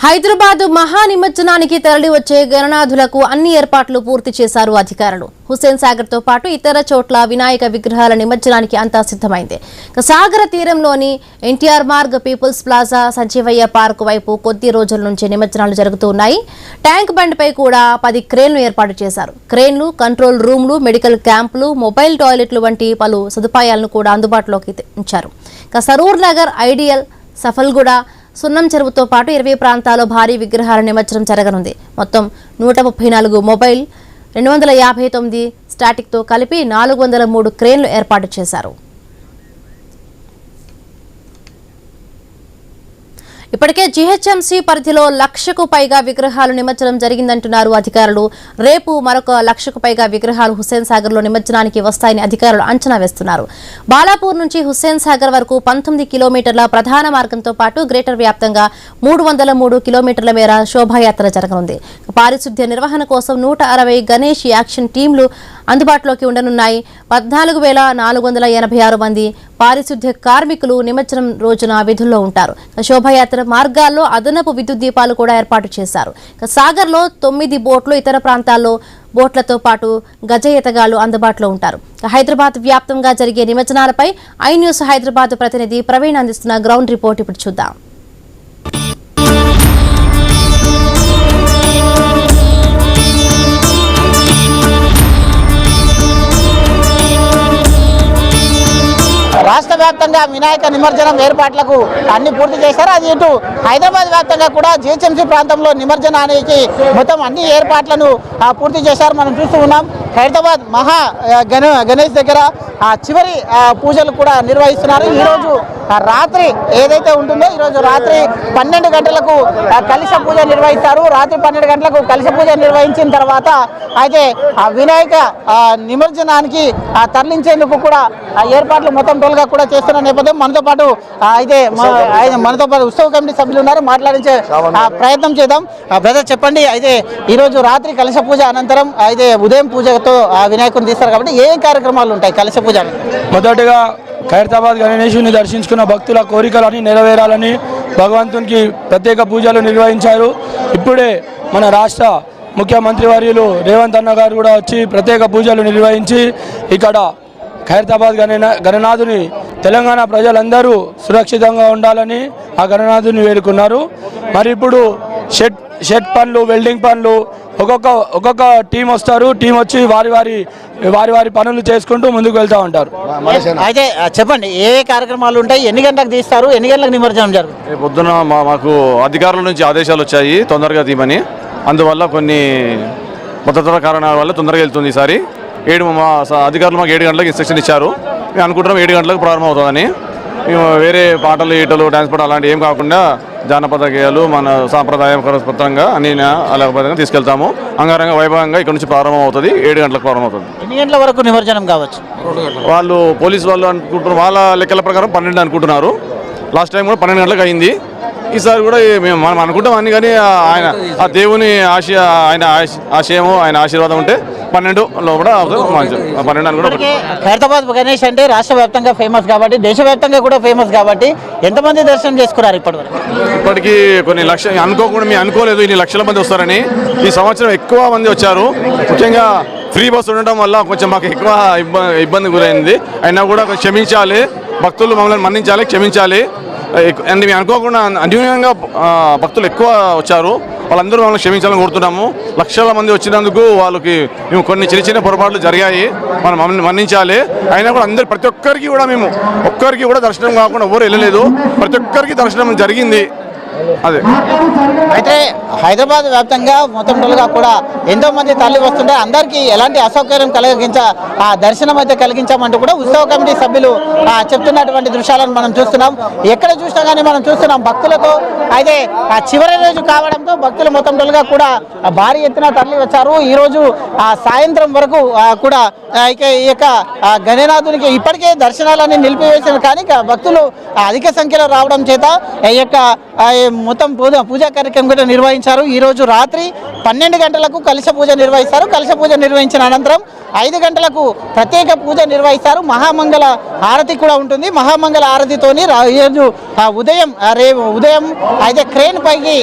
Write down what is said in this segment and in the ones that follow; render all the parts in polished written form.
హైదరాబాద్ మహా నిమజ్జనానికి తరలి వచ్చే గణనాథులకు అన్ని ఏర్పాట్లు పూర్తి చేశారు అధికారులు. హుస్సేన్ సాగర్ తో పాటు ఇతర చోట్ల వినాయక విగ్రహాల నిమజ్జనానికి అంతా సిద్ధమైంది. సాగర తీరంలోని NTR Marg, people's plaza, Sanjeevaiah park వైపు కొద్ది రోజుల నుంచి నిమజ్జనాలు జరుగుతూ ఉన్నాయి. ట్యాంక్ బండ్పై కూడా 10 క్రేన్లు ఏర్పాటు చేశారు. క్రేన్లు, కంట్రోల్ రూమ్లు, మెడికల్ క్యాంపులు, మొబైల్ టాయిలెట్లు వంటి పలు సదుపాయాలను కూడా అందుబాటులోకి ఉంచారు. సరూర్ నగర్, ఐడియల్, సఫల్గూడ, సున్నం చెరువుతో పాటు 20 ప్రాంతాల్లో భారీ విగ్రహాల నిమజ్జనం జరగనుంది. మొత్తం 134 మొబైల్, 259 స్టాటిక్తో కలిపి 403 క్రేన్లు ఏర్పాటు చేశారు. ఇప్పటికే జీహెచ్ఎంసీ పరిధిలో 1,00,000కు పైగా విగ్రహాలు నిమజ్జనం జరిగిందంటున్నారు అధికారులు. రేపు మరొక 1,00,000కు పైగా విగ్రహాలు హుస్సేన్ సాగర్ లో నిమజ్జనానికి వస్తాయని అధికారులు అంచనా వేస్తున్నారు. బాలాపూర్ నుంచి హుస్సేన్ సాగర్ వరకు 19 కిలోమీటర్ల ప్రధాన మార్గంతో పాటు గ్రేటర్ వ్యాప్తంగా 303 కిలోమీటర్ల మేర శోభాయాత్ర జరగనుంది. పారిశుద్ధ్య నిర్వహణ కోసం 160 గణేష్ యాక్షన్ టీంలు అందుబాటులోకి ఉండనున్నాయి. 14,486 మంది పారిశుద్ధ్య కార్మికులు నిమజ్జనం రోజున విధుల్లో ఉంటారు. శోభాయాత్ర మార్గాల్లో అదనపు విద్యుత్ దీపాలు కూడా ఏర్పాటు చేశారు. సాగర్లో 9 బోట్లు, ఇతర ప్రాంతాల్లో బోట్లతో పాటు గజ ఈతగాళ్లు అందుబాటులో ఉంటారు. హైదరాబాద్ వ్యాప్తంగా జరిగే నిమజ్జనాలపై ఐ న్యూస్ హైదరాబాద్ ప్రతినిధి ప్రవీణ్ అందిస్తున్న గ్రౌండ్ రిపోర్ట్ ఇప్పుడు చూద్దాం. రాష్ట్ర వ్యాప్తంగా వినాయక నిమజ్జనం ఏర్పాట్లకు అన్ని పూర్తి చేశారు. అది ఇటు హైదరాబాద్ వ్యాప్తంగా కూడా జీహెచ్ఎంసీ ప్రాంతంలో నిమజ్జనానికి మొత్తం అన్ని ఏర్పాట్లను పూర్తి చేశారు. మనం చూస్తూ ఉన్నాం. హైదరాబాద్ మహా గణేష్ దగ్గర చివరి పూజలు కూడా నిర్వహిస్తున్నారు. ఈరోజు రాత్రి ఏదైతే ఉంటుందో ఈరోజు రాత్రి 12 గంటలకు కలశ పూజ నిర్వహిస్తారు. రాత్రి 12 గంటలకు కలశ పూజ నిర్వహించిన తర్వాత అయితే వినాయక నిమజ్జనానికి తరలించేందుకు కూడా ఏర్పాట్లు మొత్తం టోల్గా కూడా చేస్తున్న నేపథ్యం మనతో పాటు ఉత్సవ కమిటీ సభ్యులు ఉన్నారు. మాట్లాడించే ప్రయత్నం చేద్దాం. బ్రదర్, చెప్పండి, అయితే ఈరోజు రాత్రి కలశ పూజ అనంతరం అయితే ఉదయం పూజతో వినాయకుని తీస్తారు కాబట్టి ఏ కార్యక్రమాలు ఉంటాయి కలశ పూజ? మొదటగా ఖైరతాబాద్ గణేశుని దర్శించుకున్న భక్తుల కోరికలని నెరవేరాలని భగవంతునికి ప్రత్యేక పూజలు నిర్వహించారు. ఇప్పుడే మన రాష్ట్ర ముఖ్యమంత్రి వర్యులు రేవంత్ అన్న గారు కూడా వచ్చి ప్రత్యేక పూజలు నిర్వహించి ఇక్కడ ఖైరతాబాద్ గణనాథుని తెలంగాణ ప్రజలందరూ సురక్షితంగా ఉండాలని ఆ గణనాథుని వేడుకున్నారు. మరి ఇప్పుడు షెడ్ పనులు, వెల్డింగ్ పనులు ఒక్కొక్క టీం వస్తారు. టీం వచ్చి వారి పనులు చేసుకుంటూ ముందుకు వెళ్తూ ఉంటారు. అయితే చెప్పండి, ఏ కార్యక్రమాలు ఉంటాయి, ఎన్ని గంటలకు తీస్తారు, ఎన్ని గంటలకు నిమజ్జనం జరుగుతుంది? పొద్దున మాకు అధికారుల నుంచి ఆదేశాలు వచ్చాయి తొందరగా తీయమని. అందువల్ల కొన్ని భద్రతా కారణాల వల్ల తొందరగా వెళ్తుంది. ఈసారి మా అధికారులు మాకు 7 గంటలకు ఇన్స్ట్రక్షన్ ఇచ్చారు. మేము అనుకుంటున్నాం 7 గంటలకు ప్రారంభం అవుతుందని. మేము వేరే పాటలు, ఈటలు, డ్యాన్స్ పాటలు అలాంటివి ఏం కాకుండా జానపద గేయాలు, మన సాంప్రదాయపరంగా అన్ని అలాగే తీసుకెళ్తాము. అంగరంగ వైభవంగా ఇక్కడ నుంచి ప్రారంభం అవుతుంది. 7 గంటలకు ప్రారంభం అవుతుంది. ఎన్ని గంటల వరకు నిమజ్జనం కావచ్చు? వాళ్ళు పోలీసు వాళ్ళు అనుకుంటున్నారు, వాళ్ళ లెక్కల ప్రకారం 12 అనుకుంటున్నారు. లాస్ట్ టైం కూడా 12 గంటలకు అయింది. ఈసారి కూడా మనం అనుకుంటాం అన్ని, కానీ ఆయన ఆ దేవుని ఆశయము, ఆయన ఆశీర్వాదం ఉంటే 12లో కూడా అవుతుంది. 12 అని కూడా. ఖైరతాబాద్ గణేష్ అంటే రాష్ట్ర వ్యాప్తంగా ఫేమస్ కాబట్టి, దేశవ్యాప్తంగా కూడా ఫేమస్ కాబట్టి ఎంతమంది దర్శనం చేసుకున్నారు ఇప్పటివరకు? ఇప్పటికీ కొన్ని లక్షలు అనుకోకుండా మేము అనుకోలేదు ఇన్ని లక్షల మంది వస్తారని. ఈ సంవత్సరం ఎక్కువ మంది వచ్చారు. ముఖ్యంగా ఫ్రీ బస్ ఉండటం వల్ల కొంచెం మాకు ఎక్కువ ఇబ్బంది గురైంది. అయినా కూడా క్షమించాలి, భక్తులు మమ్మల్ని మన్నించాలి, క్షమించాలి. అండ్ మేము అనుకోకుండా అన్యూన్యంగా భక్తులు ఎక్కువ వచ్చారు. వాళ్ళందరూ మమ్మల్ని క్షమించాలని కోరుతున్నాము. లక్షల మంది వచ్చినందుకు వాళ్ళకి మేము కొన్ని చిన్న పొరపాట్లు జరిగాయి, మనం మన్నించాలి. అయినా కూడా అందరు ప్రతి ఒక్కరికి కూడా మేము ఒక్కరికి కూడా దర్శనం కాకుండా ఎవరు వెళ్ళలేదు. ప్రతి ఒక్కరికి దర్శనం జరిగింది. అదే అయితే హైదరాబాద్ వ్యాప్తంగా మొత్తం టోల్గా కూడా ఎంతో మంది తరలి వస్తుంటే అందరికీ ఎలాంటి అసౌకర్యం దర్శనం అయితే కలిగించామంటూ కూడా ఉత్సవ కమిటీ సభ్యులు చెప్తున్నటువంటి దృశ్యాలను మనం చూస్తున్నాం. ఎక్కడ చూసినా కానీ మనం చూస్తున్నాం భక్తులతో. అయితే చివరి రోజు కావడంతో భక్తులు మొత్తం టోల్గా కూడా భారీ ఎత్తున తరలి వచ్చారు. ఈరోజు సాయంత్రం వరకు కూడా ఈ యొక్క గణనాథునికి ఇప్పటికే దర్శనాలన్నీ నిలిపివేసిన కానీ భక్తులు అధిక సంఖ్యలో రావడం చేత ఈ యొక్క మొత్తం పూజా కార్యక్రమం కూడా నిర్వహించారు. ఈరోజు రాత్రి 12 గంటలకు కలశ పూజ నిర్వహిస్తారు. కలశ పూజ నిర్వహించిన అనంతరం 5 గంటలకు ప్రత్యేక పూజ నిర్వహిస్తారు. మహామంగళ హారతి కూడా ఉంటుంది. మహామంగళ హారతితోని ఈరోజు ఉదయం అయితే క్రేన్ పైకి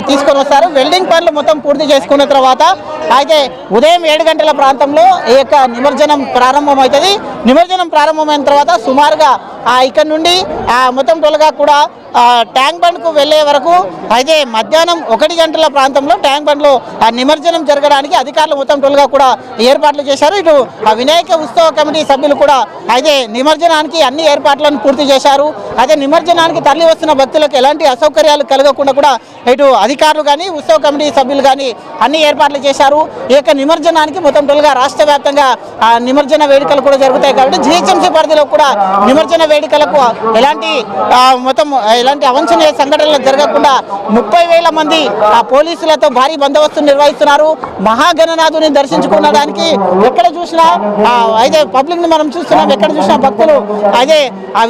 తీసుకొని వస్తారు. వెల్డింగ్ పనులు మొత్తం పూర్తి చేసుకున్న తర్వాత అయితే ఉదయం 7 గంటల ప్రాంతంలో ఈ యొక్క నిమజ్జనం ప్రారంభమవుతుంది. నిమజ్జనం ప్రారంభమైన తర్వాత సుమారుగా ఇక్కడ నుండి మొత్తం టోల్గా కూడా ట్యాంక్ బండ్కు వెళ్ళే వరకు అయితే మధ్యాహ్నం 1 గంటల ప్రాంతంలో ట్యాంక్ బండ్లో నిమజ్జనం జరగడానికి అధికారులు మొత్తం టోల్గా కూడా ఏర్పాట్లు చేశారు. ఇటు వినాయక ఉత్సవ కమిటీ సభ్యులు కూడా అయితే నిమజ్జనానికి అన్ని ఏర్పాట్లను పూర్తి చేశారు. అయితే నిమజ్జనానికి తరలి వస్తున్న భక్తులకు ఎలాంటి అసౌకర్యాలు కలగకుండా కూడా ఇటు అధికారులు కానీ ఉత్సవ కమిటీ సభ్యులు కానీ అన్ని ఏర్పాట్లు చేశారు. ఈ యొక్క నిమజ్జనానికి మొత్తం టోల్గా రాష్ట్ర వ్యాప్తంగా నిమజ్జన వేడుకలు కూడా జరుగుతాయి కాబట్టి జిహెచ్ఎంసీ పరిధిలో కూడా నిమజ్జన వేడుకలకు ఎలాంటి అవాంఛనీయ సంఘటనలు జరగకుండా 30,000 మంది పోలీసులతో భారీ బందోబస్తు నిర్వహిస్తున్నారు. మహాగణనాథుని దర్శించుకోవడానికి ఎక్కడ చూసినా అయితే పబ్లిక్ ని మనం చూస్తున్నాం. ఎక్కడ చూసినా భక్తులు అయితే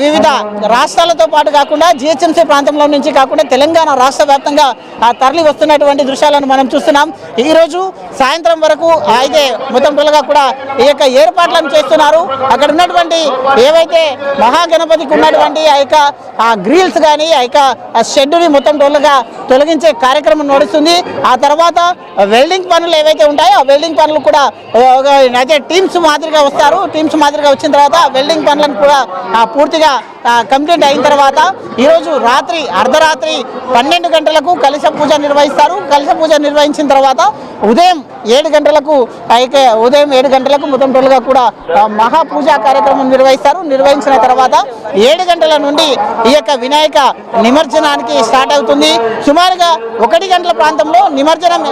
వివిధ రాష్ట్రాలతో పాటు కాకుండా జిహెచ్ఎంసీ ప్రాంతంలో నుంచి కాకుండా తెలంగాణ రాష్ట్ర వ్యాప్తంగా తరలి వస్తున్నటువంటి దృశ్యాలను మనం చూస్తున్నాం. ఈ రోజు సాయంత్రం వరకు అయితే మొత్తం టోల్గా కూడా ఈ యొక్క ఏర్పాట్లను చేస్తున్నారు. అక్కడ ఉన్నటువంటి ఏవైతే మహాగణపతికి ఉన్నటువంటి ఆ యొక్క గ్రిల్స్ కానీ ఆ యొక్క షెడ్డుని మొత్తం టోల్గా తొలగించే కార్యక్రమం నడుస్తుంది. ఆ తర్వాత వెల్డింగ్ పనులు ఏవైతే ఉంటాయో ఆ వెల్డింగ్ పనులు కూడా అయితే టీమ్స్ మాదిరిగా వస్తారు. టీమ్స్ మాదిరిగా వచ్చిన తర్వాత వెల్డింగ్ పనులను కూడా పూర్తిగా కంప్లీట్ అయిన తర్వాత ఈరోజు అర్ధరాత్రి 12 గంటలకు కలశ పూజ నిర్వహిస్తారు. కలశ పూజ నిర్వహించిన తర్వాత ఉదయం 7 గంటలకు మొత్తం టోల్గా కూడా మహాపూజా కార్యక్రమం నిర్వహిస్తారు. నిర్వహించిన తర్వాత 7 గంటల నుండి ఈ యొక్క వినాయక నిమజ్జనానికి స్టార్ట్ అవుతుంది. సుమారుగా 1 గంటల ప్రాంతంలో నిమజ్జనం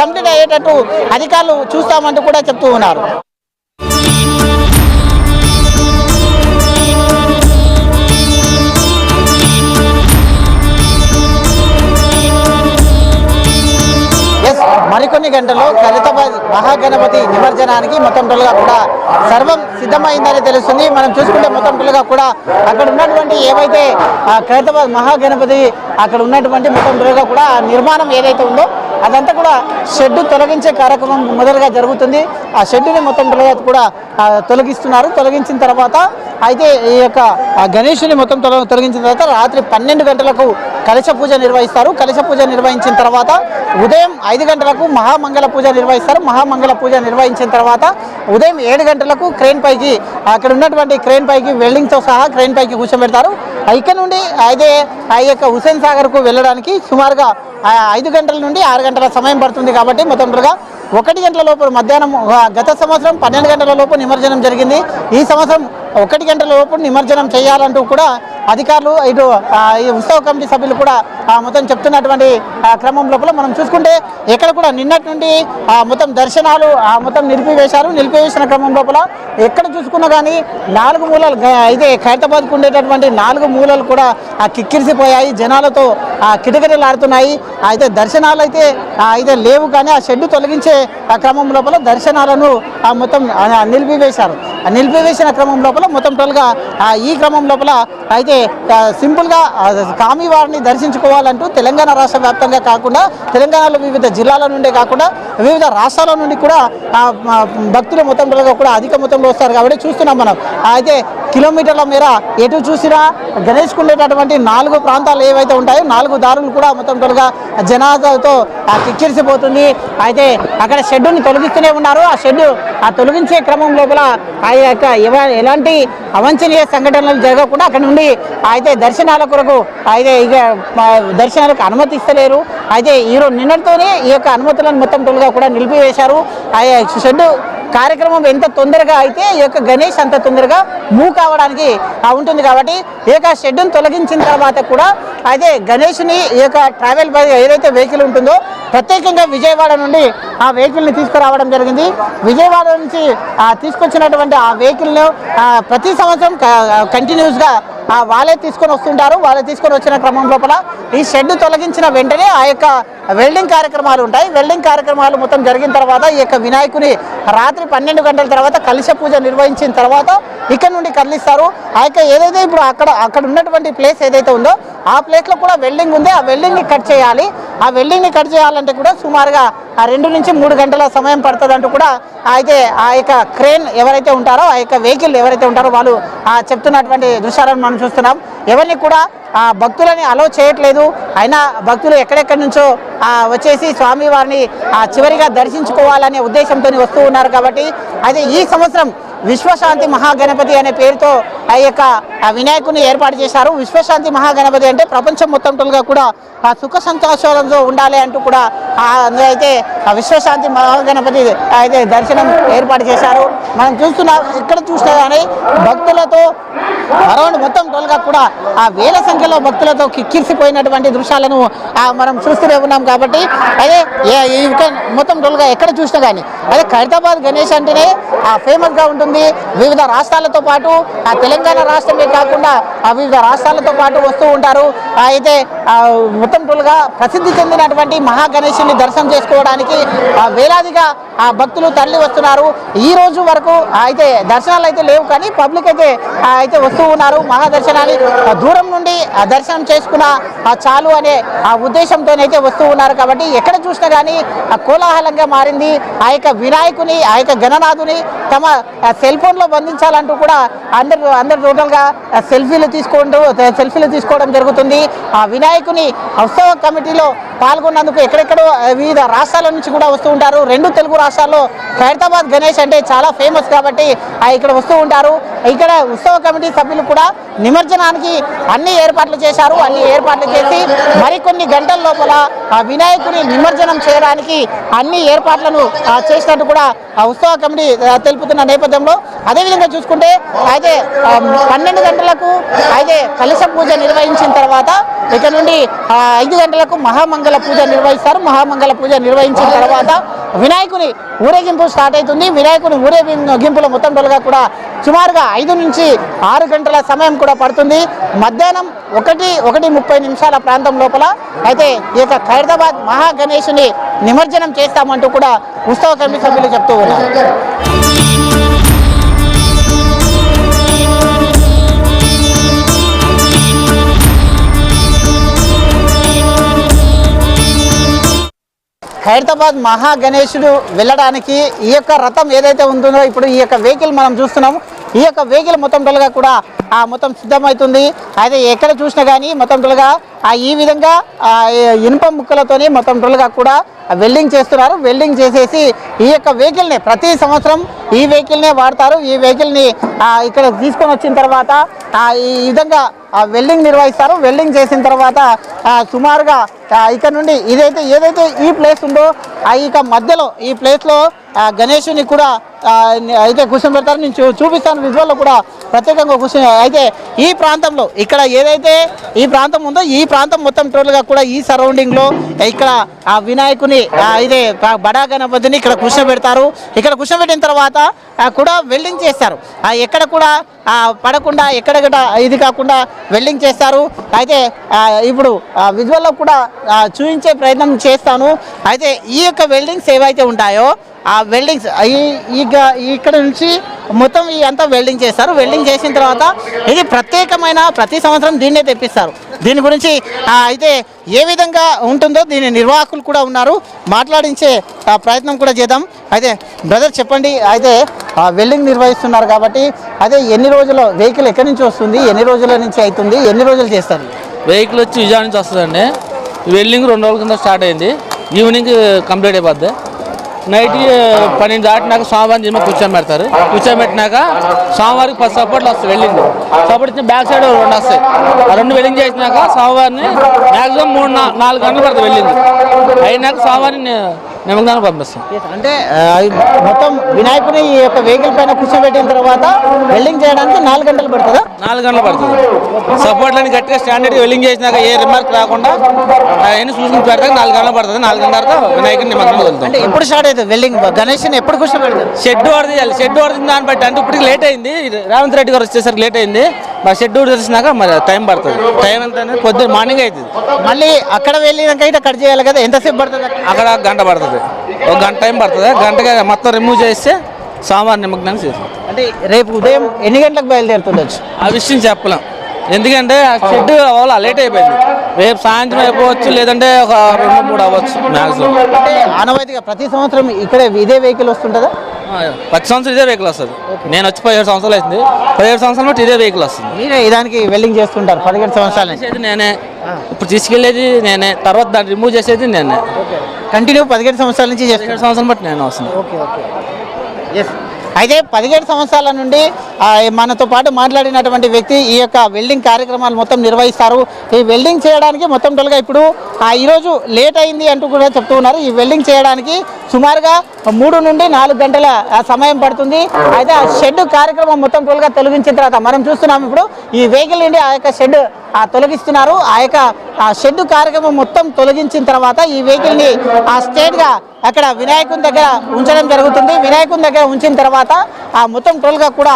కంప్లీట్ అయ్యేటట్టు అధికారులు చూస్తామంటూ కూడా చెప్తూ ఉన్నారు. మరికొన్ని గంటల్లో ఖైరతాబాద్ మహాగణపతి నిమజ్జనానికి మొత్తం టోల్గా కూడా సర్వం సిద్ధమైందని తెలుస్తుంది. మనం చూసుకుంటే మొత్తం టోల్గా కూడా అక్కడ ఉన్నటువంటి ఏవైతే ఖైరతాబాద్ మహాగణపతి అక్కడ ఉన్నటువంటి మొత్తం టోల్గా కూడా నిర్మాణం ఏదైతే ఉందో అదంతా కూడా షెడ్డు తొలగించే కార్యక్రమం మొదలుగా జరుగుతుంది. ఆ షెడ్డుని మొత్తం టోల్గా కూడా తొలగిస్తున్నారు. తొలగించిన తర్వాత అయితే ఈ యొక్క గణేషుని మొత్తం తొలగించిన తర్వాత రాత్రి 12 గంటలకు కలశ పూజ నిర్వహిస్తారు. కలశ పూజ నిర్వహించిన తర్వాత ఉదయం 5 గంటలకు మహామంగళ పూజ నిర్వహిస్తారు. మహామంగళ పూజ నిర్వహించిన తర్వాత ఉదయం 7 గంటలకు క్రేన్ పైకి అక్కడ ఉన్నటువంటి క్రేన్ పైకి వెల్డింగ్తో సహా క్రేన్ పైకి కూర్చోబెడతారు. ఇక్కడ నుండి అయితే ఆ యొక్క హుస్సేన్ సాగర్కు వెళ్ళడానికి సుమారుగా 5 గంటల నుండి 6 గంటల సమయం పడుతుంది. కాబట్టి మొత్తం టోల్గా 1 గంటల లోపు మధ్యాహ్నం గత సంవత్సరం 12 గంటల లోపు నిమజ్జనం జరిగింది. ఈ సంవత్సరం 1 గంటల లోపు నిమజ్జనం చేయాలంటూ కూడా అధికారులు ఇటు ఈ ఉత్సవ కమిటీ సభ్యులు కూడా మొత్తం చెప్తున్నటువంటి క్రమం లోపల మనం చూసుకుంటే ఎక్కడ కూడా నిన్నటి నుండి మొత్తం దర్శనాలు మొత్తం నిలిపివేసిన క్రమం లోపల ఎక్కడ చూసుకున్నా కానీ 4 మూలలు అయితే ఖైరతాబాద్కు ఉండేటటువంటి 4 మూలలు కూడా కిక్కిరిసిపోయాయి. జనాలతో కిటకిటలాడుతున్నాయి. అయితే దర్శనాలు అయితే లేవు కానీ ఆ షెడ్డు తొలగించే క్రమం లోపల దర్శనాలను మొత్తం నిలిపివేశారు. నిలిపివేసిన క్రమం లోపల మొత్తం టోల్గా ఈ క్రమం లోపల అయితే సింపుల్గా స్వామివారిని దర్శించుకోవాలంటూ తెలంగాణ రాష్ట్ర వ్యాప్తంగా కాకుండా తెలంగాణలో వివిధ జిల్లాల నుండే కాకుండా వివిధ రాష్ట్రాల నుండి కూడా భక్తులు మొత్తం టోల్గా కూడా అధిక మొత్తంలో వస్తారు. కాబట్టి చూస్తున్నాం మనం అయితే కిలోమీటర్ల మేర ఎటు చూసినా గణేష్కు ఉండేటటువంటి 4 ప్రాంతాలు ఏవైతే ఉంటాయో 4 దారులు కూడా మొత్తం టోల్గా జనాలతో కిక్కిరిసిపోతుంది. అయితే అక్కడ షెడ్డుని తొలగిస్తూనే ఉన్నారు. ఆ షెడ్డు తొలగించే క్రమం లోపల ఆ యొక్క ఎలాంటి అవాంఛనీయ సంఘటనలు జరగకుండా అక్కడ నుండి అయితే దర్శనాల కొరకు అయితే ఇక దర్శనాలకు అనుమతిస్తలేరు. అయితే ఈరోజు నిన్నటితోనే ఈ యొక్క అనుమతులను మొత్తం టోల్గా కూడా నిలిపివేశారు. ఆ షెడ్డు కార్యక్రమం ఎంత తొందరగా అయితే ఈ యొక్క గణేష్ అంత తొందరగా మూవ్ కావడానికి ఉంటుంది. కాబట్టి ఈ యొక్క షెడ్యూని తొలగించిన తర్వాత కూడా అయితే గణేష్ని ఈ యొక్క ట్రావెల్ ఏదైతే వెహికల్ ఉంటుందో ప్రత్యేకంగా విజయవాడ నుండి ఆ వెహికల్ని తీసుకురావడం జరిగింది. విజయవాడ నుంచి తీసుకొచ్చినటువంటి ఆ వెహికల్ను ప్రతి సంవత్సరం కంటిన్యూస్గా వాళ్ళే తీసుకొని వస్తుంటారు. వాళ్ళే తీసుకొని వచ్చిన క్రమం లోపల ఈ షెడ్ తొలగించిన వెంటనే ఆ యొక్క వెల్డింగ్ కార్యక్రమాలు ఉంటాయి. వెల్డింగ్ కార్యక్రమాలు మొత్తం జరిగిన తర్వాత ఈ యొక్క వినాయకుని రాత్రి 12 గంటల తర్వాత కలశ పూజ నిర్వహించిన తర్వాత ఇక్కడ నుండి కదిలిస్తారు. ఆ యొక్క ఏదైతే ఇప్పుడు అక్కడ ఉన్నటువంటి ప్లేస్ ఏదైతే ఉందో ఆ ప్లేస్లో కూడా వెల్డింగ్ ఉంది. ఆ వెల్డింగ్ని కట్ చేయాలి. ఆ వెల్డింగ్ని కట్ చేయాలంటే కూడా సుమారుగా 2 నుంచి 3 గంటల సమయం పడుతుంది అంటూ కూడా అయితే ఆ యొక్క క్రేన్ ఎవరైతే ఉంటారో ఆ యొక్క వెహికల్ ఎవరైతే ఉంటారో వాళ్ళు చెప్తున్నటువంటి దృశ్యాలను మనం చూస్తున్నాం. ఎవరిని కూడా భక్తులని అలో చేయట్లేదు. అయినా భక్తులు ఎక్కడెక్కడి నుంచో వచ్చేసి స్వామివారిని చివరిగా దర్శించుకోవాలనే ఉద్దేశంతో వస్తూ ఉన్నారు. కాబట్టి అయితే ఈ సంవత్సరం విశ్వశాంతి మహాగణపతి అనే పేరుతో ఆ యొక్క వినాయకుని ఏర్పాటు చేశారు. విశ్వశాంతి మహాగణపతి అంటే ప్రపంచం మొత్తంగా కూడా సుఖ సంతోషాలతో ఉండాలి అంటూ కూడా అయితే విశ్వశాంతి మహాగణపతి అయితే దర్శనం ఏర్పాటు చేశారు. మనం చూస్తున్నాం, ఇక్కడ చూసినా కానీ భక్తులతో అరౌండ్ మొత్తం టోల్గా కూడా వేల సంఖ్యలో భక్తులతో కిక్కిరిసిపోయినటువంటి దృశ్యాలను మనం చూస్తూనే ఉన్నాం. కాబట్టి అదే మొత్తం టోల్గా ఎక్కడ చూసినా కానీ అదే ఖైరతాబాద్ గణేష్ అంటేనే ఫేమస్గా ఉంటుంది. వివిధ రాష్ట్రాలతో పాటు తెలంగాణ రాష్ట్రమే కాకుండా వివిధ రాష్ట్రాలతో పాటు వస్తూ ఉంటారు. అయితే మొత్తం టోల్గా ప్రసిద్ధి చెందినటువంటి మహాగణేశుని దర్శనం చేసుకోవడానికి వేలాదిగా భక్తులు తరలి వస్తున్నారు. ఈ రోజు వరకు అయితే దర్శనాలు అయితే లేవు, కానీ పబ్లిక్ అయితే వస్తూ ఉన్నారు. మహాదర్శనాన్ని దూరం నుండి దర్శనం చేసుకున్న చాలు అనే ఉద్దేశంతోనైతే వస్తూ ఉన్నారు. కాబట్టి ఎక్కడ చూసినా కానీ కోలాహలంగా మారింది. ఆ యొక్క వినాయకుని ఆ యొక్క గణనాథుని తమ సెల్ ఫోన్లో బంధించాలంటూ కూడా అందరు టోటల్గా సెల్ఫీలు తీసుకోవడం జరుగుతుంది. ఆ వినాయకుని ఉత్సవ కమిటీలో పాల్గొన్నందుకు ఎక్కడెక్కడో వివిధ రాష్ట్రాల నుంచి కూడా వస్తూ ఉంటారు. 2 తెలుగు రాష్ట్రాల్లో ఖైరతాబాద్ గణేష్ అంటే చాలా ఫేమస్ కాబట్టి ఇక్కడ వస్తూ ఉంటారు. ఇక్కడ ఉత్సవ కమిటీ సభ్యులు కూడా నిమజ్జనానికి అన్ని ఏర్పాట్లు చేశారు. అన్ని ఏర్పాట్లు చేసి మరికొన్ని గంటల లోపల ఆ వినాయకుని నిమజ్జనం చేయడానికి అన్ని ఏర్పాట్లను చేసినట్టు కూడా ఆ ఉత్సవ కమిటీ తెలుపుతున్న నేపథ్యంలో అదేవిధంగా చూసుకుంటే అయితే 12 గంటలకు అయితే కలశ పూజ నిర్వహించిన తర్వాత ఇక్కడ నుండి 5 గంటలకు మహామంగళ పూజ నిర్వహిస్తారు. మహామంగళ పూజ నిర్వహించిన తర్వాత వినాయకుని ఊరేగింపు స్టార్ట్ అవుతుంది. వినాయకుని ఊరేగింపులో మొత్తం టోల్గా కూడా సుమారుగా 5 నుంచి 6 గంటల సమయం కూడా పడుతుంది. మధ్యాహ్నం 1:30 ప్రాంతం లోపల అయితే ఈ యొక్క ఖైరతాబాద్ మహాగణేశుని నిమజ్జనం చేస్తామంటూ కూడా ఉత్సవ కమిటీ సభ్యులు చెప్తూ ఉన్నారు. ఖైరతాబాద్ మహాగణేశుడు వెళ్ళడానికి ఈ యొక్క రథం ఏదైతే ఉంటుందో ఇప్పుడు ఈ యొక్క వెహికల్ మనం చూస్తున్నాము. ఈ యొక్క వెహికల్ మొత్తం టోల్గా కూడా మొత్తం సిద్ధమవుతుంది. అయితే ఎక్కడ చూసినా కానీ మొత్తం టోల్గా ఈ విధంగా ఇనుప ముక్కలతోని మొత్తం టోల్గా కూడా వెల్డింగ్ చేస్తున్నారు. వెల్డింగ్ చేసేసి ఈ యొక్క వెహికల్ని ప్రతి సంవత్సరం ఈ వెహికల్నే వాడతారు. ఈ వెహికల్ని ఇక్కడ తీసుకొని వచ్చిన తర్వాత ఈ విధంగా వెల్డింగ్ నిర్వహిస్తారు. వెల్డింగ్ చేసిన తర్వాత సుమారుగా ఇక్కడ నుండి ఏదైతే ఈ ప్లేస్ ఉందో ఇక మధ్యలో ఈ ప్లేస్లో గణేశుని కూడా అయితే కూర్చోబెడతారు. నేను చూపిస్తాను విజువల్లో కూడా ప్రత్యేకంగా కూర్చొని. అయితే ఈ ప్రాంతంలో ఇక్కడ ఏదైతే ఈ ప్రాంతం ఉందో ఈ ప్రాంతం మొత్తం టోటల్గా కూడా ఈ సరౌండింగ్లో ఇక్కడ ఆ వినాయకుని ఇదే బడా గణపతిని ఇక్కడ కూర్చోబెడతారు. ఇక్కడ కూర్చోబెట్టిన తర్వాత కూడా వెల్డింగ్ చేస్తారు. ఎక్కడ కూడా పడకుండా ఎక్కడెక్కడ ఇది కాకుండా వెల్డింగ్ చేస్తారు. అయితే ఇప్పుడు విజువల్లో కూడా చూపించే ప్రయత్నం చేస్తాను. అయితే ఈ యొక్క వెల్డింగ్స్ ఏవైతే ఉంటాయో ఆ వెల్డింగ్స్ ఇక్కడ నుంచి మొత్తం అంతా వెల్డింగ్ చేస్తారు. వెల్డింగ్ చేసిన తర్వాత ఇది ప్రత్యేకమైన ప్రతి సంవత్సరం దీన్నే తెప్పిస్తారు. దీని గురించి అయితే ఏ విధంగా ఉంటుందో దీని నిర్వాహకులు కూడా ఉన్నారు, మాట్లాడించే ప్రయత్నం కూడా చేద్దాం. అయితే బ్రదర్ చెప్పండి, అయితే వెల్డింగ్ నిర్వహిస్తున్నారు కాబట్టి అదే ఎన్ని రోజుల వెహికల్ ఎక్కడి నుంచి వస్తుంది, ఎన్ని రోజుల నుంచి అవుతుంది, ఎన్ని రోజులు చేస్తారు? వెహికల్ వచ్చి విజయవాడ నుంచి వస్తుందండి. వెల్డింగ్ 2 రోజుల కింద స్టార్ట్ అయింది. ఈవినింగ్ కంప్లీట్ అయిపోద్ది. నైట్ 12 దాటినాక స్వామివారిని కూర్చోబెడతారు. కూర్చోబెట్టినాక స్వామివారికి 10 సపోర్ట్లు వస్తాయి. వెల్డింగ్ సపోర్ట్ ఇచ్చిన బ్యాక్ సైడ్ 2 వస్తాయి. ఆ 2 వెల్డింగ్ చేసినాక స్వామివారిని మ్యాక్సిమం 3-4 గంటలు పడుతుంది. వెల్డింగ్ అయినాక స్వామివారిని నిమజ్జనానికి పంపిస్తాం. అంటే మొత్తం వినాయకుని ఈ యొక్క వెహికల్ పైన కూర్చోబెట్టిన తర్వాత వెల్డింగ్ చేయడానికి 4 గంటలు పడుతుందా? 4 గంటలు పడుతుంది. సపోర్ట్లని గట్టిగా స్టాండర్డ్ వెల్డింగ్ చేసినాక ఏ రిమార్క్ రాకుండా అవన్నీ చూసుకుని పెడతాక 4 గంటలు పడుతుంది. 4 గంటల తర్వాత వినాయకుని నిమజ్జనం వదులుతాం. అంటే ఎప్పుడు స్టార్ట్ అవుతుంది వెల్డింగ్? గణేష్ని ఎప్పుడు కూర్చోబెడతారు? షెడ్ వరదీయాలి. షెడ్ వరదిన దాన్ని బట్టి అంటే ఇప్పటికి లేట్ అయింది. రేవంత్ రెడ్డి గారు వచ్చేసరికి లేట్ అయింది. మా షెడ్ తెలిసినాక మరి టైం పడుతుంది. టైం ఎంత అనేది పొద్దున్న మార్నింగ్ అవుతుంది. మళ్ళీ అక్కడ వెళ్ళినాక ఇట్లా కట్ చేయాలి కదా, ఎంతసేపు పడుతుంది? అక్కడ గంట పడుతుంది, ఒక గంట టైం పడుతుంది. గంటగా మొత్తం రిమూవ్ చేస్తే సోమవారం నిమగ్నం చేస్తాం. అంటే రేపు ఉదయం ఎన్ని గంటలకు బయలుదేరుతుండొచ్చు? ఆ విషయం చెప్పలేం, ఎందుకంటే ఆ షెడ్ అవ్వాలి లేట్ అయిపోయింది. రేపు సాయంత్రం అయిపోవచ్చు, లేదంటే ఒక 2-3 అవ్వచ్చు మ్యాక్సిమం. అంటే ఆనవాయితీగా ప్రతి సంవత్సరం ఇక్కడ ఇదే వెహికల్ వస్తుంటుందా? ప్రతి సంవత్సరం ఇదే వెహికల్ వస్తుంది. నేను వచ్చి 17 సంవత్సరాలు అవుతుంది. 17 సంవత్సరాల బట్టి ఇదే వెహికల్ వస్తుంది. మీరే దానికి వెల్డింగ్ చేస్తుంటారు 17 సంవత్సరాల నుంచి? చేసేది నేనే, ఇప్పుడు తీసుకెళ్లేది నేనే, తర్వాత దాన్ని రిమూవ్ చేసేది నేనే. కంటిన్యూ 17 సంవత్సరాల నుంచి చేస్తారు? 17 సంవత్సరాలు బట్టి నేను వస్తుంది. Okay okay yes. అయితే 17 సంవత్సరాల నుండి మనతో పాటు మాట్లాడినటువంటి వ్యక్తి ఈ యొక్క వెల్డింగ్ కార్యక్రమాలు మొత్తం నిర్వహిస్తారు. ఈ వెల్డింగ్ చేయడానికి మొత్తం టోల్గా ఇప్పుడు ఈరోజు లేట్ అయింది అంటూ కూడా చెప్తూ ఉన్నారు. ఈ వెల్డింగ్ చేయడానికి సుమారుగా 3 నుండి 4 గంటల సమయం పడుతుంది. అయితే ఆ షెడ్ కార్యక్రమం మొత్తం టోల్గా తొలగించిన తర్వాత మనం చూస్తున్నాం ఇప్పుడు ఈ వెహికల్ నుండి ఆ యొక్క షెడ్ తొలగిస్తున్నారు. ఆ యొక్క షెడ్ కార్యక్రమం మొత్తం తొలగించిన తర్వాత ఈ వెహికల్ని స్ట్రేట్గా అక్కడ వినాయకుని దగ్గర ఉంచడం జరుగుతుంది. వినాయకుని దగ్గర ఉంచిన తర్వాత మొత్తం టోల్గా కూడా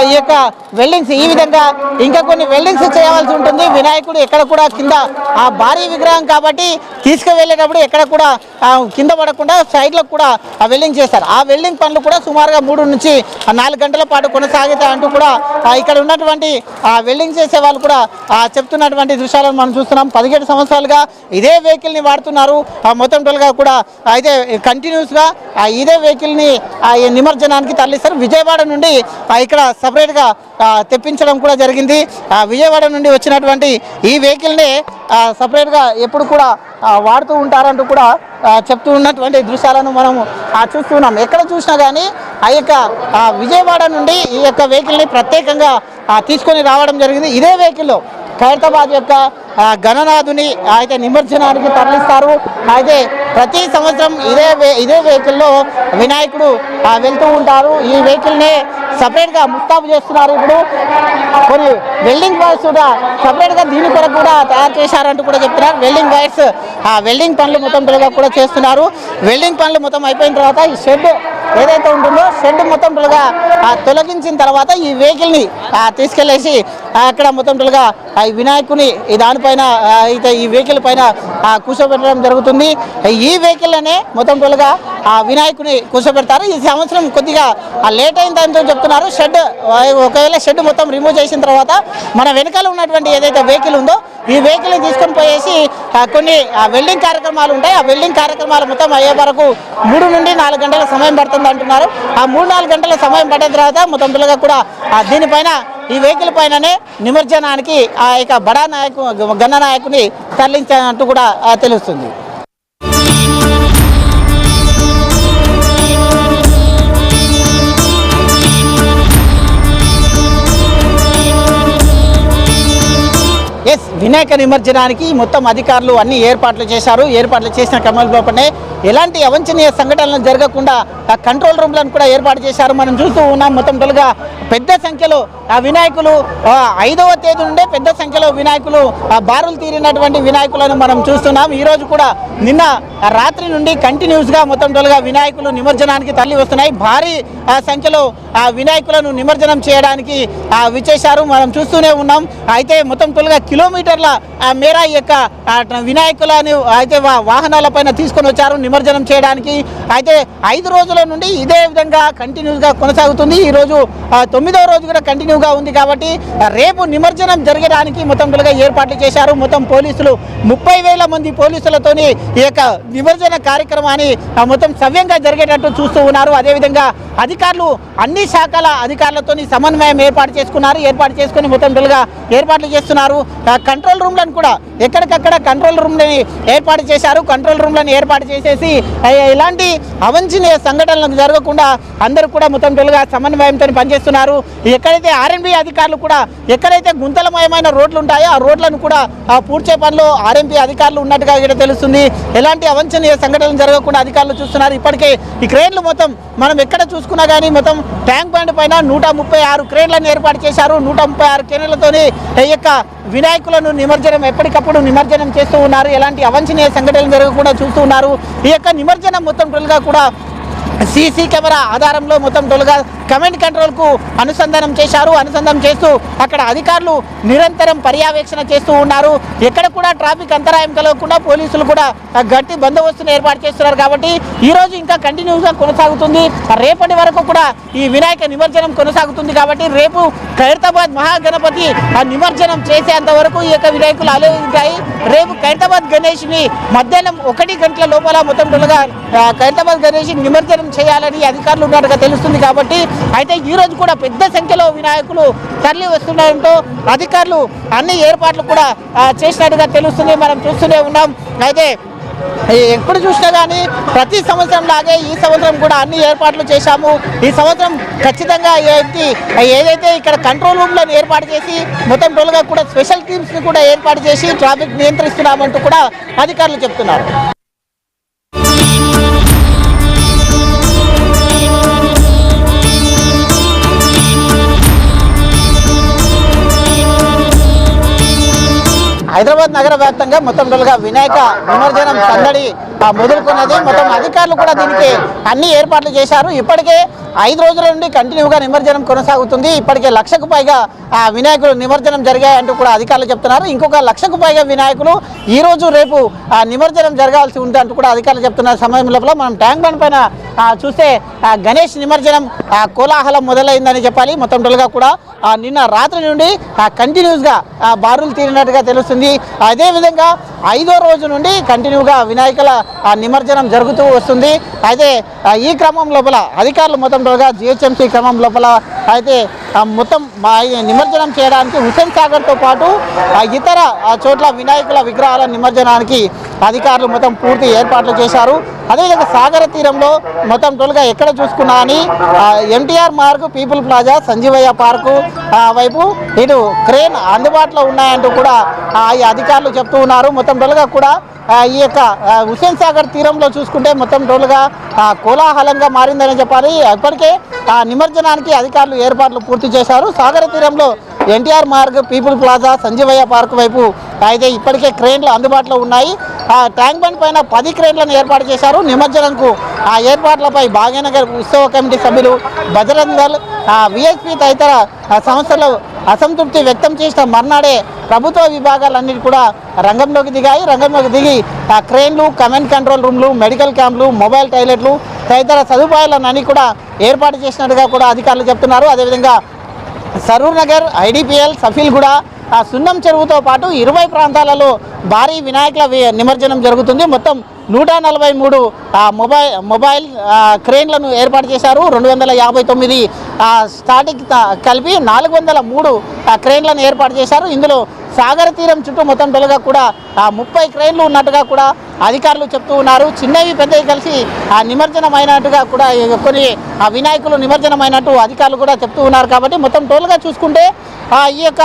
ఈ యొక్క వెల్డింగ్స్ ఈ విధంగా ఇంకా కొన్ని వెల్డింగ్స్ చేయవలసి ఉంటుంది. వినాయకుడు ఎక్కడ కూడా కింద భారీ విగ్రహం కాబట్టి తీసుకువెళ్ళేటప్పుడు ఎక్కడ కూడా కింద పడకుండా సైడ్లకు కూడా వెల్డింగ్ చేస్తారు. ఆ వెల్డింగ్ పనులు కూడా సుమారుగా 3 నుంచి 4 గంటల పాటు కొనసాగుతాయి అంటూ కూడా ఇక్కడ ఉన్నటువంటి వెల్డింగ్ చేసే వాళ్ళు కూడా చెప్తున్నటువంటి దృశ్యాలను మనం చూస్తున్నాం. 17 సంవత్సరాలుగా ఇదే వెహికల్ని వాడుతున్నారు మొత్తం టోల్గా కూడా. అయితే కంటిన్యూస్గా ఇదే వెహికల్ని నిమజ్జనానికి తరలిస్తారు. విజయవాడ నుండి ఇక్కడ సపరేట్గా తెప్పించడం కూడా జరిగింది. విజయవాడ నుండి వచ్చినటువంటి ఈ వెహికల్ని సపరేట్గా ఎప్పుడు కూడా వాడుతూ ఉంటారంటూ కూడా చెప్తూ ఉన్నటువంటి దృశ్యాలను మనము చూస్తున్నాం. ఎక్కడ చూసినా కానీ ఆ యొక్క విజయవాడ నుండి ఈ యొక్క వెహికల్ని ప్రత్యేకంగా తీసుకొని రావడం జరిగింది. ఇదే వెహికల్లో ఖైరతాబాద్ యొక్క గణనాథుని అయితే నిమజ్జనానికి తరలిస్తారు. అయితే ప్రతి సంవత్సరం ఇదే వెహికల్లో వినాయకుడు వెళ్తూ ఉంటారు. ఈ వెహికల్ని సపరేట్గా ముస్తాబు చేస్తున్నారు. ఇప్పుడు కొన్ని వెల్డింగ్ వైర్స్ కూడా సపరేట్గా దీని కొరకు కూడా తయారు చేశారంటూ కూడా చెప్తున్నారు. వెల్డింగ్ వైర్స్ వెల్డింగ్ పనులు మొత్తం త్వరగా కూడా చేస్తున్నారు. వెల్డింగ్ పనులు మొత్తం అయిపోయిన తర్వాత ఈ షెడ్ ఏదైతే ఉంటుందో షెడ్ మొత్తం త్వరగా తొలగించిన తర్వాత ఈ వెహికల్ని తీసుకెళ్లేసి అక్కడ మొత్తం త్వరగా ఈ వినాయకుని దానిపైన అయితే ఈ వెహికల్ పైన కూర్చోబెట్టడం జరుగుతుంది. ఈ వెహికల్ అనే మొత్తం త్వరగా వినాయకుని కూర్చోబెడతారు. ఈ సంవత్సరం కొద్దిగా లేట్ అయిందని చెప్తున్నారు. షెడ్ ఒకవేళ షెడ్ మొత్తం రిమూవ్ చేసిన తర్వాత మన వెనకాల ఉన్నటువంటి ఏదైతే వెహికల్ ఉందో ఈ వెహికల్ని తీసుకొని పోయేసి కొన్ని వెల్డింగ్ కార్యక్రమాలు ఉంటాయి. ఆ వెల్డింగ్ కార్యక్రమాలు మొత్తం అయ్యే వరకు 3 నుండి 4 గంటల సమయం పడుతుంది అంటున్నారు. ఆ 3-4 గంటల సమయం పడిన తర్వాత మొత్తం పిల్లగా కూడా దీనిపైన ఈ వెహికల్ పైననే నిమజ్జనానికి ఆ యొక్క బడా గణనాయకుని తరలించినట్టు కూడా తెలుస్తుంది. ఎస్, వినాయక నిమజ్జనానికి మొత్తం అధికారులు అన్ని ఏర్పాట్లు చేశారు. ఏర్పాట్లు చేసిన క్రమంలోనే ఎలాంటి అవాంఛనీయ సంఘటనలు జరగకుండా కంట్రోల్ రూమ్లను కూడా ఏర్పాటు చేశారు. మనం చూస్తూ ఉన్నాం మొత్తం టోల్గా పెద్ద సంఖ్యలో వినాయకులు 5వ తేదీ నుండే పెద్ద సంఖ్యలో వినాయకులు బారులు తీరినటువంటి వినాయకులను మనం చూస్తున్నాం. ఈరోజు కూడా నిన్న రాత్రి నుండి కంటిన్యూస్గా మొత్తం టోల్గా వినాయకులు నిమజ్జనానికి తరలి వస్తున్నాయి. భారీ సంఖ్యలో వినాయకులను నిమజ్జనం చేయడానికి విచ్చేశారు. మనం చూస్తూనే ఉన్నాం. అయితే మొత్తం టోల్గా కిలోమీటర్ల మేర ఈ యొక్క వినాయకులను అయితే వాహనాలపైన తీసుకొని వచ్చారు నిమజ్జనం చేయడానికి. అయితే 5 రోజుల నుండి ఇదే విధంగా కంటిన్యూస్గా కొనసాగుతుంది. ఈరోజు 9వ రోజు కూడా కంటిన్యూగా ఉంది కాబట్టి రేపు నిమజ్జనం జరగడానికి మొత్తం టోల్గా ఏర్పాట్లు చేశారు. మొత్తం పోలీసులు 30,000 మంది పోలీసులతోని ఈ యొక్క నిమజ్జన కార్యక్రమాన్ని మొత్తం సవ్యంగా జరిగేటట్టు చూస్తూ ఉన్నారు. అదేవిధంగా అధికారులు అన్ని శాఖల అధికారులతోని సమన్వయం ఏర్పాటు చేసుకుని మొత్తం టోల్గా ఏర్పాట్లు చేస్తున్నారు. కంట్రోల్ రూమ్లను కూడా ఎక్కడికక్కడ కంట్రోల్ రూమ్లని ఏర్పాటు చేశారు. కంట్రోల్ రూమ్లను ఏర్పాటు చేసేసి ఇలాంటి అవాంఛనీయ సంఘటనలకు జరగకుండా అందరూ కూడా మొత్తం టోల్గా సమన్వయంతో పనిచేస్తున్నారు. ఎక్కడైతే ఆర్ఎంపీ అధికారులు కూడా ఎక్కడైతే గుంతలమయమైన రోడ్లు ఉంటాయో ఆ రోడ్లను కూడా పూడ్చే పనిలో ఆర్ఎంపీ అధికారులు ఉన్నట్టుగా ఇక్కడ తెలుస్తుంది. ఎలాంటి అవాంఛనీయ సంఘటనలు జరగకుండా అధికారులు చూస్తున్నారు. ఇప్పటికే ఈ క్రేన్లు మొత్తం మనం ఎక్కడ చూసుకున్నా కానీ మొత్తం ట్యాంక్ బండ్ పైన 136 క్రేన్లను ఏర్పాటు చేశారు. 136 క్రేన్లతోని ఈ యొక్క వినాయకులను నిమజ్జనం ఎప్పటికప్పుడు నిమజ్జనం చేస్తూ ఉన్నారు. ఎలాంటి అవాంఛనీయ సంఘటనలు జరగకుండా చూస్తూ ఉన్నారు. ఈ యొక్క నిమజ్జనం మొత్తం టోల్గా కూడా సీసీ కెమెరా ఆధారంలో మొత్తం టోల్గా కమాండ్ కంట్రోల్కు అనుసంధానం చేశారు. అనుసంధానం చేస్తూ అక్కడ అధికారులు నిరంతరం పర్యవేక్షణ చేస్తూ ఉన్నారు. ఎక్కడ కూడా ట్రాఫిక్ అంతరాయం కలగకుండా పోలీసులు కూడా గట్టి బందోబస్తును ఏర్పాటు చేస్తున్నారు. కాబట్టి ఈరోజు ఇంకా కంటిన్యూస్గా కొనసాగుతుంది. రేపటి వరకు కూడా ఈ వినాయక నిమజ్జనం కొనసాగుతుంది. కాబట్టి రేపు ఖైరతాబాద్ మహాగణపతి నిమజ్జనం చేసేంత వరకు ఈ యొక్క వినాయకులు అలవుతాయి. రేపు ఖైరతాబాద్ గణేష్ని మధ్యాహ్నం 1 గంటల లోపల మొత్తం టోల్గా ఖైరతాబాద్ గణేష్ నిమజ్జనం చేయాలని అధికారులు ఉన్నట్టుగా తెలుస్తుంది. కాబట్టి అయితే ఈ రోజు కూడా పెద్ద సంఖ్యలో వినాయకులు తరలి వస్తుండటంతో అధికారులు అన్ని ఏర్పాట్లు కూడా చేసినట్టుగా తెలుస్తుంది. మనం చూస్తూనే ఉన్నాం. అయితే ఎప్పుడు చూసినా కానీ ప్రతి సంవత్సరం లాగే ఈ సంవత్సరం కూడా అన్ని ఏర్పాట్లు చేశాము. ఈ సంవత్సరం ఖచ్చితంగా ఏదైతే ఇక్కడ కంట్రోల్ రూమ్లను ఏర్పాటు చేసి మొత్తం టోల్గా కూడా స్పెషల్ టీమ్స్ని కూడా ఏర్పాటు చేసి ట్రాఫిక్ నియంత్రిస్తున్నామంటూ కూడా అధికారులు చెప్తున్నారు. హైదరాబాద్ నగర వ్యాప్తంగా మొత్తం టోల్గా వినాయక నిమజ్జనం సందడి మొదలుకున్నది. మొత్తం అధికారులు కూడా దీనికి అన్ని ఏర్పాట్లు చేశారు. ఇప్పటికే 5 రోజుల నుండి కంటిన్యూగా నిమజ్జనం కొనసాగుతుంది. ఇప్పటికే 1,00,000కు పైగా వినాయకులు నిమజ్జనం జరిగాయంటూ కూడా అధికారులు చెప్తున్నారు. ఇంకొక 1,00,000కు పైగా వినాయకులు ఈ రోజు రేపు నిమజ్జనం జరగాల్సి ఉంది అంటూ కూడా అధికారులు చెప్తున్న సమయం లోపల మనం ట్యాంక్ బండ్ పైన చూస్తే గణేష్ నిమజ్జనం కోలాహలం మొదలైందని చెప్పాలి. మొత్తం టోల్గా కూడా నిన్న రాత్రి నుండి కంటిన్యూస్గా బారులు తీరినట్టుగా తెలుస్తుంది. అదేవిధంగా 5వ రోజు నుండి కంటిన్యూగా వినాయకుల నిమజ్జనం జరుగుతూ వస్తుంది. అయితే ఈ క్రమం లోపల అధికారులు మొత్తం టోల్గా జిహెచ్ఎంసీ క్రమం లోపల అయితే మొత్తం నిమజ్జనం చేయడానికి హుస్సేన్ సాగర్తో పాటు ఇతర చోట్ల వినాయకుల విగ్రహాల నిమజ్జనానికి అధికారులు మొత్తం పూర్తి ఏర్పాట్లు చేశారు. అదేవిధంగా సాగర తీరంలో మొత్తం టోల్గా ఎక్కడ చూసుకున్నా అని NTR Marg, people plaza, Sanjeevaiah park వైపు ఇటు క్రేన్ అందుబాటులో ఉన్నాయంటూ కూడా ఈ అధికారులు చెప్తూ ఉన్నారు. మొత్తం టోల్గా కూడా ఈ యొక్క హుస్సేన్ సాగర్ తీరంలో చూసుకుంటే మొత్తం టోల్గా కోలాహలంగా మారిందని చెప్పాలి. ఇప్పటికే నిమజ్జనానికి అధికారులు ఏర్పాట్లు పూర్తి చేశారు. సాగర తీరంలో NTR Marg, people plaza, Sanjeevaiah park వైపు అయితే ఇప్పటికే క్రేన్లు అందుబాటులో ఉన్నాయి. ట్యాంక్ బండ్ పైన 10 క్రేన్లను ఏర్పాటు చేశారు. నిమజ్జనంకు ఆ ఏర్పాట్లపై భాగ్యనగర్ ఉత్సవ కమిటీ సభ్యులు, బజరంగ్ దళ్, విఎస్పీ తదితర సంస్థలు అసంతృప్తి వ్యక్తం చేసిన మర్నాడే ప్రభుత్వ విభాగాలన్నిటి కూడా రంగంలోకి దిగాయి. రంగంలోకి దిగి క్రేన్లు, కమాండ్ కంట్రోల్ రూమ్లు, మెడికల్ క్యాంపులు, మొబైల్ టాయిలెట్లు తదితర సదుపాయాలన్నీ కూడా ఏర్పాటు చేసినట్టుగా కూడా అధికారులు చెప్తున్నారు. అదేవిధంగా సరూర్ నగర్, ఐడిపిఎల్, సఫీల్గూడ, సున్నం చెరువుతో పాటు 20 ప్రాంతాలలో భారీ వినాయకుల నిమజ్జనం జరుగుతుంది. మొత్తం 143 మొబైల్ క్రేన్లను ఏర్పాటు చేశారు. 259 స్టార్టింగ్ కలిపి 403 క్రేన్లను ఏర్పాటు చేశారు. ఇందులో సాగర తీరం చుట్టూ మొత్తం టోల్గా కూడా 30 క్రేన్లు ఉన్నట్టుగా కూడా అధికారులు చెప్తూ ఉన్నారు. చిన్నవి పెద్దవి కలిసి నిమజ్జనం అయినట్టుగా కూడా కొన్ని వినాయకులు నిమజ్జనం అయినట్టు అధికారులు కూడా చెప్తూ ఉన్నారు. కాబట్టి మొత్తం టోల్గా చూసుకుంటే ఈ యొక్క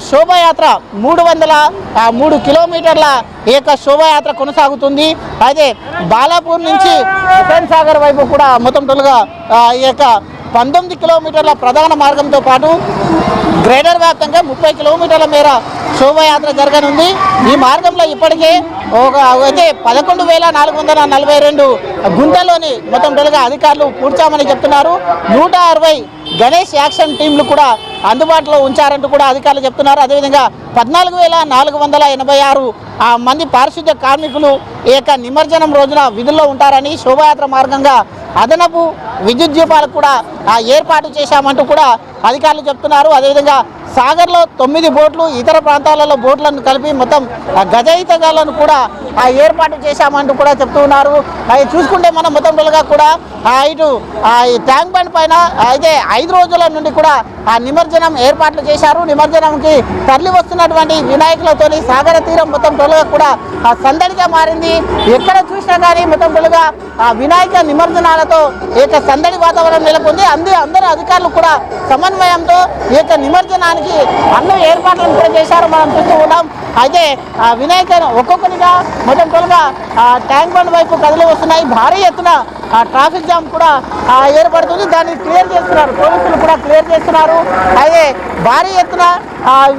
శోభాయాత్ర 303 కిలోమీటర్ల ఈ యొక్క శోభాయాత్ర కొనసాగుతుంది. అయితే బాలాపూర్ నుంచి హుస్సేన్ సాగర్ వైపు కూడా మొత్తం టోల్గా ఈ యొక్క 19 కిలోమీటర్ల ప్రధాన మార్గంతో పాటు గ్రేటర్ వ్యాప్తంగా 30 కిలోమీటర్ల మేర శోభాయాత్ర జరగనుంది. ఈ మార్గంలో ఇప్పటికే అయితే 11,442 గుంటలోని మొత్తం టోల్గా అధికారులు పూడ్చామని చెప్తున్నారు. 160 గణేష్ యాక్షన్ టీంలు కూడా అందుబాటులో ఉంచారంటూ కూడా అధికారులు చెప్తున్నారు. అదేవిధంగా 14,486 మంది పారిశుద్ధ్య కార్మికులు ఈ యొక్క నిమజ్జనం రోజున విధుల్లో ఉంటారని, శోభాయాత్ర మార్గంగా అదనపు విద్యుత్ దీపాలకు కూడా ఏర్పాటు చేశామంటూ కూడా అధికారులు చెప్తున్నారు. అదేవిధంగా సాగర్లో 9 బోట్లు, ఇతర ప్రాంతాలలో బోట్లను కలిపి మొత్తం గజయితగాలను కూడా ఏర్పాటు చేశామంటూ కూడా చెప్తూ ఉన్నారు. అవి చూసుకుంటే మనం మొత్తం టోల్గా కూడా ఇటు ట్యాంక్ బండ్ పైన అయితే 5 రోజుల నుండి కూడా నిమజ్జనం ఏర్పాట్లు చేశారు. నిమజ్జనంకి తరలి వస్తున్నటువంటి వినాయకులతోని సాగర తీరం మొత్తం టోల్గా కూడా సందడిగా మారింది. ఎక్కడ చూసినా కానీ మొత్తం టోల్గా వినాయక నిమజ్జనాలతో ఈ యొక్క సందడి వాతావరణం నెలకొంది. అందరూ అధికారులు కూడా సమన్వయంతో ఈ యొక్క నిమజ్జనానికి అన్ని ఏర్పాట్లను కూడా చేశారు. మనం చూస్తూ ఉన్నాం. అయితే వినాయక ఒక్కొక్కరిగా మొత్తం టోల్గా ట్యాంక్ బండ్ వైపు కదిలి వస్తున్నాయి. భారీ ఎత్తున ట్రాఫిక్ జామ్ కూడా ఏర్పడుతుంది. దాన్ని క్లియర్ చేస్తున్నారు, పోలీసులు కూడా క్లియర్ చేస్తున్నారు. అయితే భారీ ఎత్తున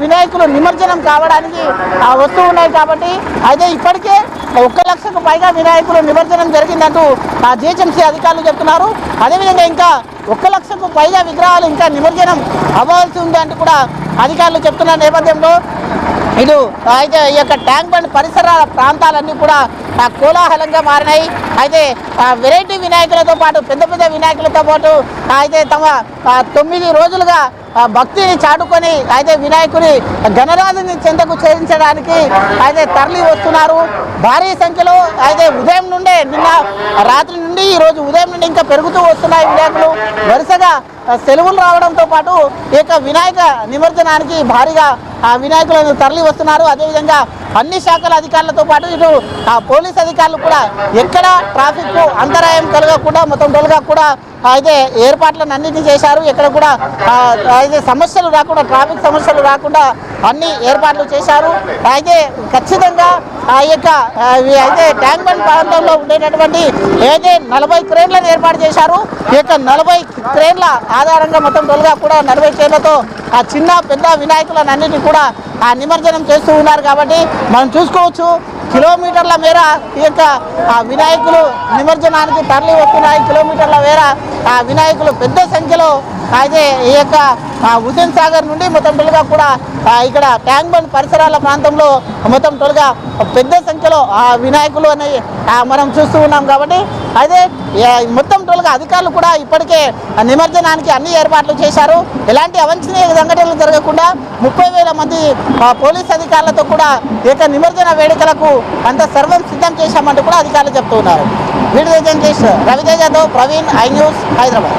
వినాయకులు నిమజ్జనం కావడానికి వస్తూ ఉన్నాయి కాబట్టి అయితే ఇప్పటికే 1 లక్షకు పైగా వినాయకులు నిమజ్జనం జరిగిందంటూ జిహెచ్ఎంసీ అధికారులు చెప్తున్నారు. అదేవిధంగా ఇంకా 1 లక్షకు పైగా విగ్రహాలు ఇంకా నిమజ్జనం అవ్వాల్సి ఉంది అంటూ కూడా అధికారులు చెప్తున్న నేపథ్యంలో ఇటు అయితే ఈ యొక్క ట్యాంక్ బండ్ పరిసర ప్రాంతాలన్నీ కూడా కోలాహలంగా మారినాయి. అయితే వెరైటీ వినాయకులతో పాటు పెద్ద పెద్ద వినాయకులతో పాటు అయితే తమ 9 రోజులుగా భక్తిని చాటుకొని అయితే వినాయకుని గణరాజుని చెంతకు చేయించడానికి అయితే తరలి వస్తున్నారు. భారీ సంఖ్యలో అయితే ఉదయం నుండే నిన్న రాత్రి నుండి ఈరోజు ఉదయం నుండి ఇంకా పెరుగుతూ వస్తున్నాయి వినాయకులు. వరుసగా సెలవులు రావడంతో పాటు ఈ యొక్క వినాయక నిమజ్జనానికి భారీగా వినాయకులను తరలి వస్తున్నారు. అదేవిధంగా అన్ని శాఖల అధికారులతో పాటు ఇటు పోలీస్ అధికారులు కూడా ఎక్కడ ట్రాఫిక్ అంతరాయం కలగకుండా మొత్తం టోల్గా కూడా అయితే ఏర్పాట్లను అన్నింటినీ చేశారు. ఎక్కడ కూడా అయితే సమస్యలు రాకుండా, ట్రాఫిక్ సమస్యలు రాకుండా అన్ని ఏర్పాట్లు చేశారు. అయితే ఖచ్చితంగా ఆ యొక్క అయితే ట్యాంక్ బండ్ ప్రాంతంలో ఉండేటటువంటి ఏదైతే 40 క్రేన్లను ఏర్పాటు చేశారు. ఈ యొక్క 40 క్రేన్ల ఆధారంగా మొత్తం టోల్గా కూడా 40 క్రేన్లతో ఆ చిన్న పెద్ద వినాయకులను అన్నింటినీ కూడా నిమజ్జనం చేస్తూ ఉన్నారు. కాబట్టి మనం చూసుకోవచ్చు కిలోమీటర్ల మేర ఈ యొక్క వినాయకులు నిమజ్జనానికి తరలి వస్తున్నాయి. కిలోమీటర్ల మేర వినాయకులు పెద్ద సంఖ్యలో అయితే ఈ యొక్క హుసేన్ సాగర్ నుండి మొత్తం టోల్గా కూడా ఇక్కడ ట్యాంక్ బండ్ పరిసరాల ప్రాంతంలో మొత్తం టోల్గా పెద్ద సంఖ్యలో వినాయకులు అనేవి మనం చూస్తూ ఉన్నాం. కాబట్టి అయితే మొత్తం టోల్గా అధికారులు కూడా ఇప్పటికే నిమజ్జనానికి అన్ని ఏర్పాట్లు చేశారు. ఎలాంటి అవాంఛనీయ సంఘటనలు జరగకుండా 30,000 మంది పోలీస్ అధికారులతో కూడా ఈ యొక్క నిమజ్జన వేడుకలకు అంత సర్వం సిద్ధం చేశామంటూ కూడా అధికారులు చెప్తూ ఉన్నారు. వీడియో జర్నలిస్ట్ రవితేజతో ప్రవీణ్, ఐ న్యూస్, హైదరాబాద్.